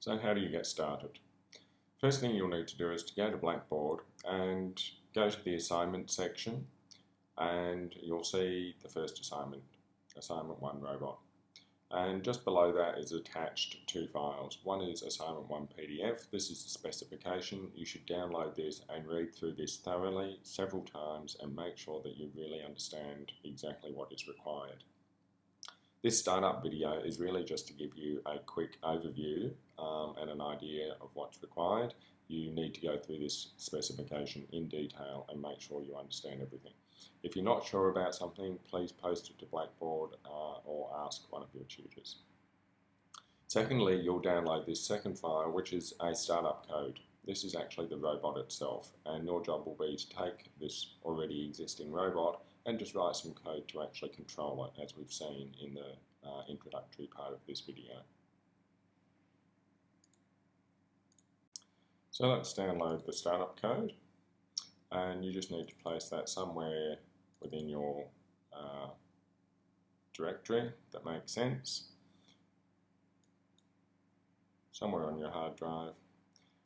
So how do you get started? First thing you'll need to do is to go to Blackboard and go to the assignment section, and you'll see the first assignment, Assignment 1 Robot. And just below that is attached two files. One is Assignment 1 PDF. This is the specification. You should download this and read through this thoroughly several times and make sure that you really understand exactly what is required. This startup video is really just to give you a quick overview and an idea of what's required. You need to go through this specification in detail and make sure you understand everything. If you're not sure about something, please post it to Blackboard or ask one of your tutors. Secondly, you'll download this second file, which is a startup code. This is actually the robot itself, and your job will be to take this already existing robot and just write some code to actually control it, as we've seen in the introductory part of this video. So let's download the startup code, and you just need to place that somewhere within your directory that makes sense, somewhere on your hard drive.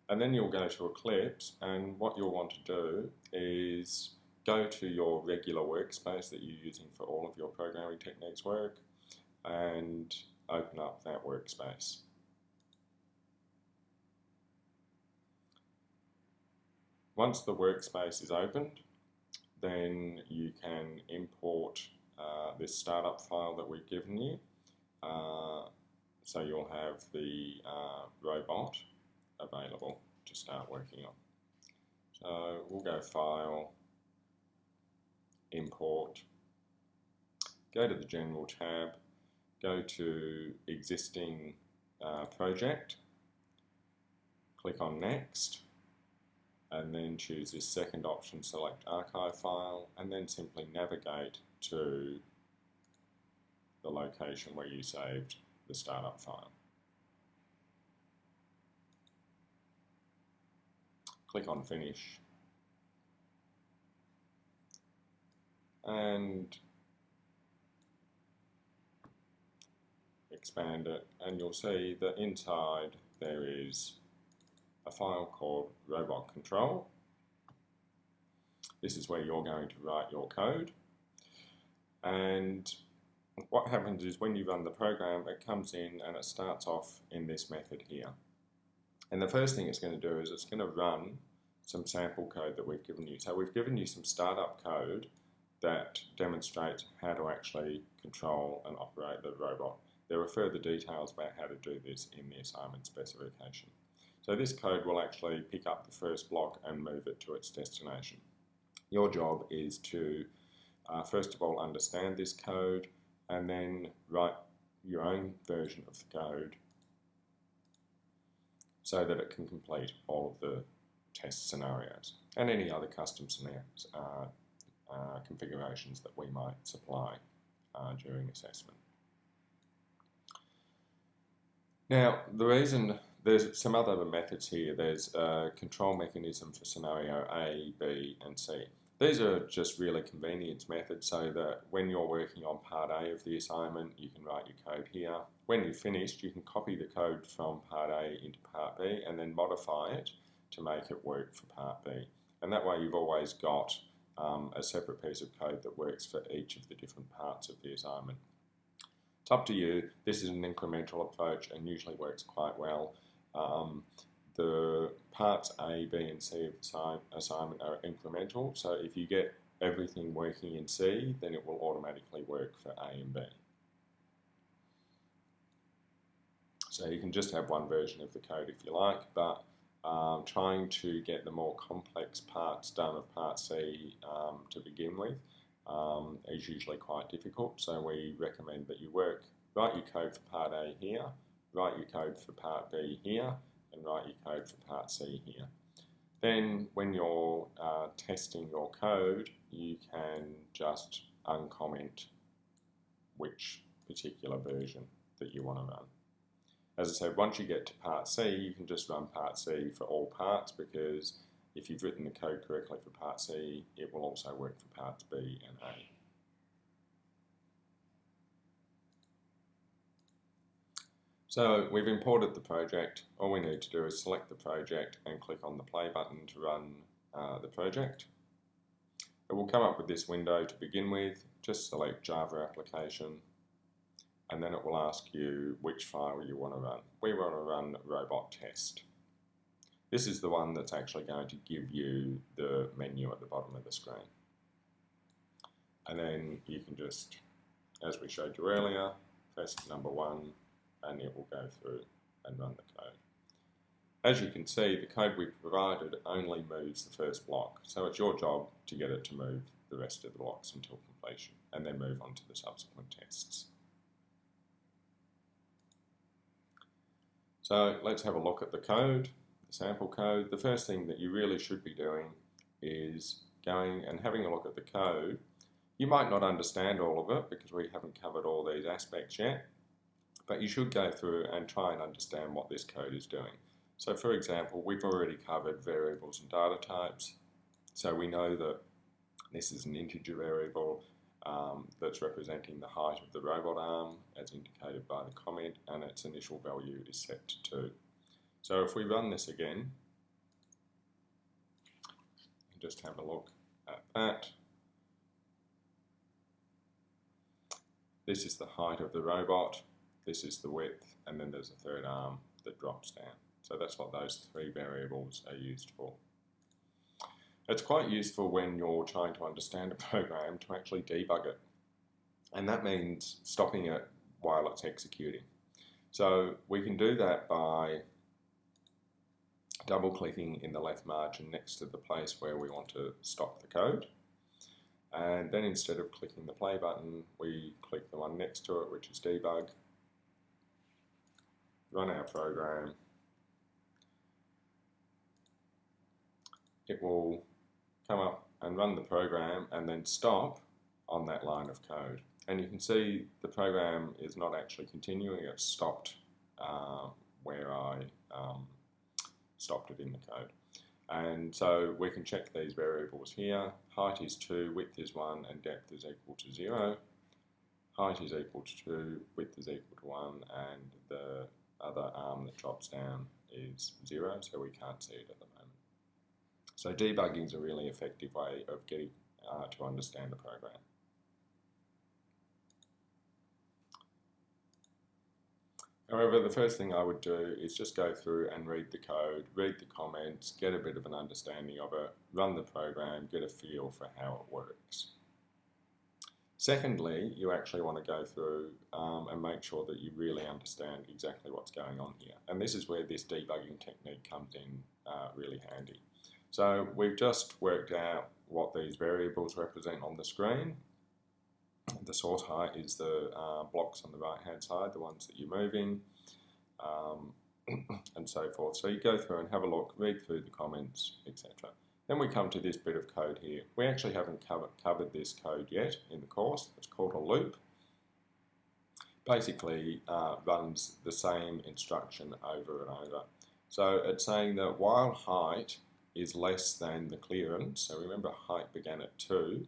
And then you'll go to Eclipse, and what you'll want to do is go to your regular workspace that you're using for all of your programming techniques work and open up that workspace. Once the workspace is opened, then you can import this startup file that we've given you. So you'll have the robot available to start working on. So we'll go File, Import, go to the General tab, go to Existing Project, click on Next, and then choose this second option, Select Archive File, and then simply navigate to the location where you saved the startup file. Click on Finish, and expand it, and you'll see that inside there is a file called Robot Control. This is where you're going to write your code, and what happens is when you run the program, it comes in and it starts off in this method here. And the first thing it's going to do is it's going to run some sample code that we've given you. So we've given you some startup code that demonstrates how to actually control and operate the robot. There are further details about how to do this in the assignment specification. So this code will actually pick up the first block and move it to its destination. Your job is to first of all understand this code and then write your own version of the code so that it can complete all of the test scenarios and any other custom scenarios, configurations that we might supply during assessment. Now, the reason there's some other methods here. There's a control mechanism for scenario A, B, and C. These are just really convenience methods so that when you're working on part A of the assignment, you can write your code here. When you've finished, you can copy the code from part A into part B and then modify it to make it work for part B. And that way you've always got a separate piece of code that works for each of the different parts of the assignment. It's up to you. This is an incremental approach and usually works quite well. The parts A, B, and C of the assignment are incremental, so if you get everything working in C, then it will automatically work for A and B. So you can just have one version of the code if you like, but trying to get the more complex parts done of part C to begin with is usually quite difficult, so we recommend that you write your code for part A here, write your code for part B here, and write your code for part C here. Then when you're testing your code, you can just uncomment which particular version that you want to run. As I said, once you get to part C, you can just run part C for all parts, because if you've written the code correctly for part C, it will also work for parts B and A. So we've imported the project. All we need to do is select the project and click on the play button to run the project. It will come up with this window to begin with. Just select Java application, and then it will ask you which file you want to run. We want to run robot test. This is the one that's actually going to give you the menu at the bottom of the screen. And then you can just, as we showed you earlier, press number 1 and it will go through and run the code. As you can see, the code we provided only moves the first block, so it's your job to get it to move the rest of the blocks until completion and then move on to the subsequent tests. So let's have a look at the code, the sample code. The first thing that you really should be doing is going and having a look at the code. You might not understand all of it because we haven't covered all these aspects yet, but you should go through and try and understand what this code is doing. So for example, we've already covered variables and data types. So we know that this is an integer variable that's representing the height of the robot arm as indicated by the comment, and its initial value is set to 2. So if we run this again, and just have a look at that. This is the height of the robot, this is the width, and then there's a third arm that drops down. So that's what those 3 variables are used for. It's quite useful when you're trying to understand a program to actually debug it. And that means stopping it while it's executing. So we can do that by double-clicking in the left margin next to the place where we want to stop the code. And then instead of clicking the play button, we click the one next to it, which is debug, run our program. It will come up and run the program and then stop on that line of code. And you can see the program is not actually continuing, it's stopped where I stopped it in the code. And so we can check these variables here. Height is 2, width is 1, and depth is equal to 0. Height is equal to 2, width is equal to 1, and the other arm that drops down is 0, so we can't see it at the moment. So debugging is a really effective way of getting to understand a program. However, the first thing I would do is just go through and read the code, read the comments, get a bit of an understanding of it, run the program, get a feel for how it works. Secondly, you actually want to go through and make sure that you really understand exactly what's going on here. And this is where this debugging technique comes in really handy. So we've just worked out what these variables represent on the screen. The source height is the blocks on the right hand side, the ones that you're moving, and so forth. So you go through and have a look, read through the comments, etc. Then we come to this bit of code here. We actually haven't covered this code yet in the course. It's called a loop. Basically runs the same instruction over and over. So it's saying that while height is less than the clearance, so remember height began at 2,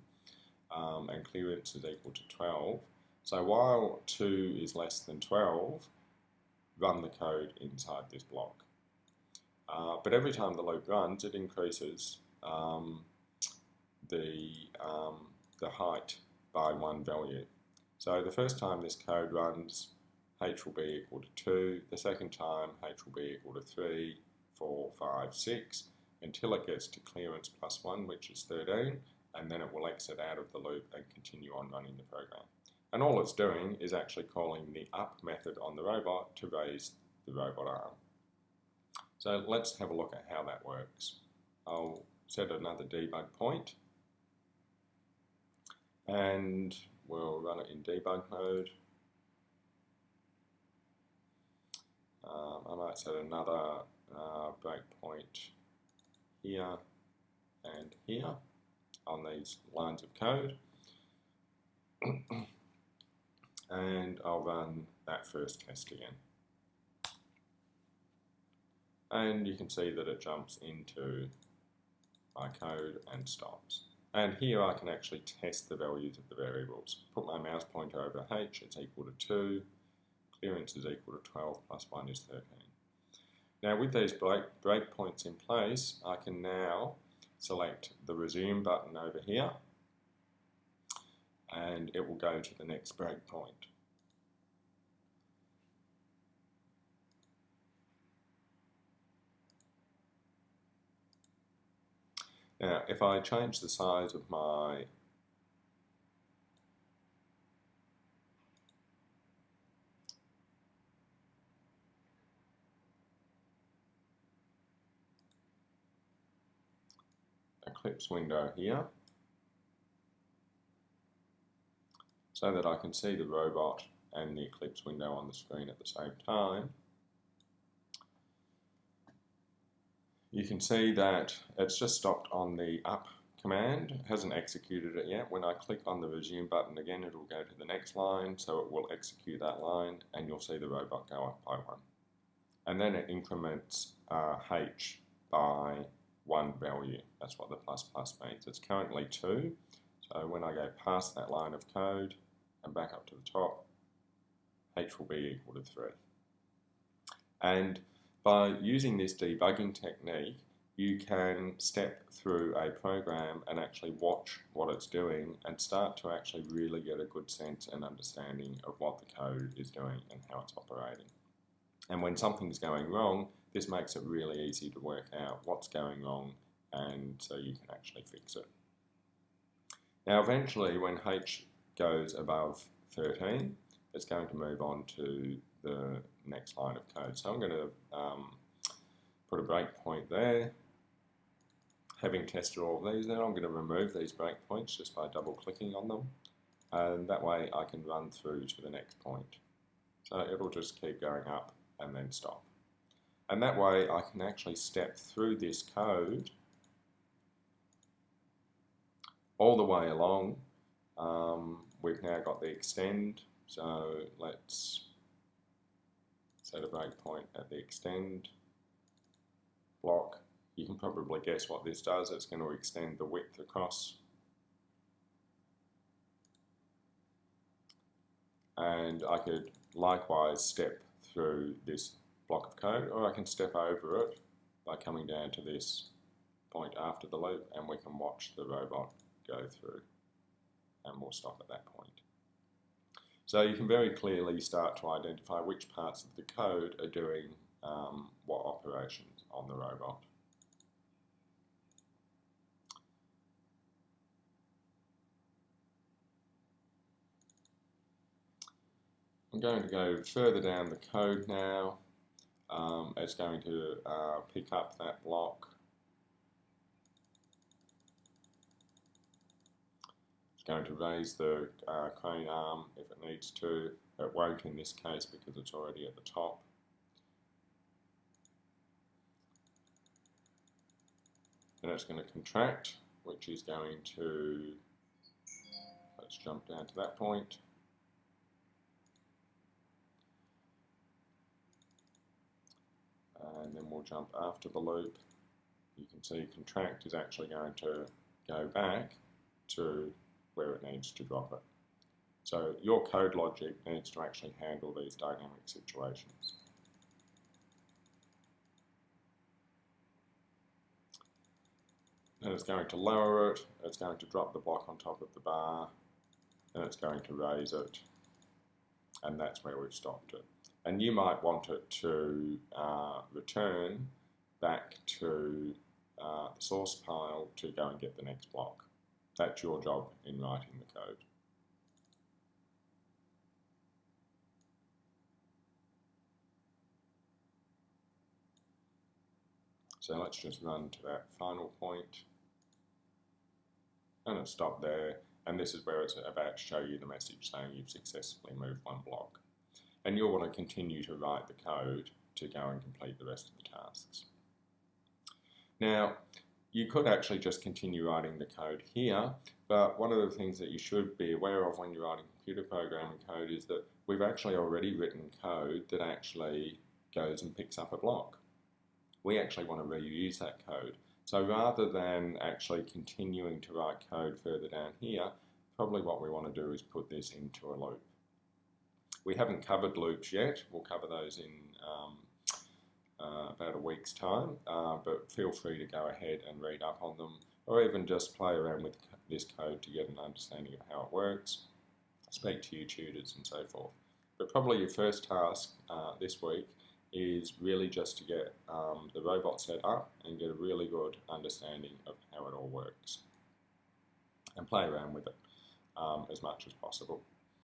and clearance is equal to 12. So while 2 is less than 12, run the code inside this block. But every time the loop runs, it increases the height by 1 value. So the first time this code runs, h will be equal to 2. The second time, h will be equal to 3, 4, 5, 6, until it gets to clearance plus 1, which is 13. And then it will exit out of the loop and continue on running the program. And all it's doing is actually calling the up method on the robot to raise the robot arm. So let's have a look at how that works. I'll set another debug point and we'll run it in debug mode. I might set another breakpoint here and here on these lines of code, and I'll run that first test again. And you can see that it jumps into my code and stops. And here I can actually test the values of the variables. Put my mouse pointer over h, it's equal to 2, clearance is equal to 12 plus 1 is 13. Now with these breakpoints in place, I can now select the resume button over here and it will go to the next breakpoint. Now if I change the size of my Eclipse window here so that I can see the robot and the Eclipse window on the screen at the same time, you can see that it's just stopped on the up command. It hasn't executed it yet. When I click on the resume button again, it will go to the next line, so it will execute that line and you'll see the robot go up by 1. And then it increments H by 1 value. That's what the plus plus means. It's currently 2, so when I go past that line of code and back up to the top, H will be equal to 3. And by using this debugging technique, you can step through a program and actually watch what it's doing and start to actually really get a good sense and understanding of what the code is doing and how it's operating. And when something's going wrong, this makes it really easy to work out what's going wrong and so you can actually fix it. Now eventually when H goes above 13, it's going to move on to the next line of code. So I'm going to put a breakpoint there. Having tested all of these now, I'm going to remove these breakpoints just by double clicking on them, and that way I can run through to the next point. So it'll just keep going up and then stop. And that way I can actually step through this code all the way along. We've now got the extend, so let's set a breakpoint at the extend block. You can probably guess what this does. It's going to extend the width across. And I could likewise step through this block of code, or I can step over it by coming down to this point after the loop and we can watch the robot go through, and we'll stop at that point. So you can very clearly start to identify which parts of the code are doing what operations on the robot. I'm going to go further down the code now. It's going to pick up that block. It's going to raise the crane arm if it needs to. It won't in this case because it's already at the top. And it's going to contract, which is going to, let's jump down to that point. And then we'll jump after the loop. You can see contract is actually going to go back to where it needs to drop it. So your code logic needs to actually handle these dynamic situations. And it's going to lower it, it's going to drop the block on top of the bar, and it's going to raise it, and that's where we've stopped it. And you might want it to return back to the source pile to go and get the next block. That's your job in writing the code. So let's just run to that final point, and it's stopped there, and this is where it's about to show you the message saying you've successfully moved one block. And you'll want to continue to write the code to go and complete the rest of the tasks. Now, you could actually just continue writing the code here, but one of the things that you should be aware of when you're writing computer programming code is that we've actually already written code that actually goes and picks up a block. We actually want to reuse that code. So rather than actually continuing to write code further down here, probably what we want to do is put this into a loop. We haven't covered loops yet. We'll cover those in about a week's time, but feel free to go ahead and read up on them, or even just play around with this code to get an understanding of how it works, speak to your tutors and so forth. But probably your first task this week is really just to get the robot set up and get a really good understanding of how it all works, and play around with it as much as possible.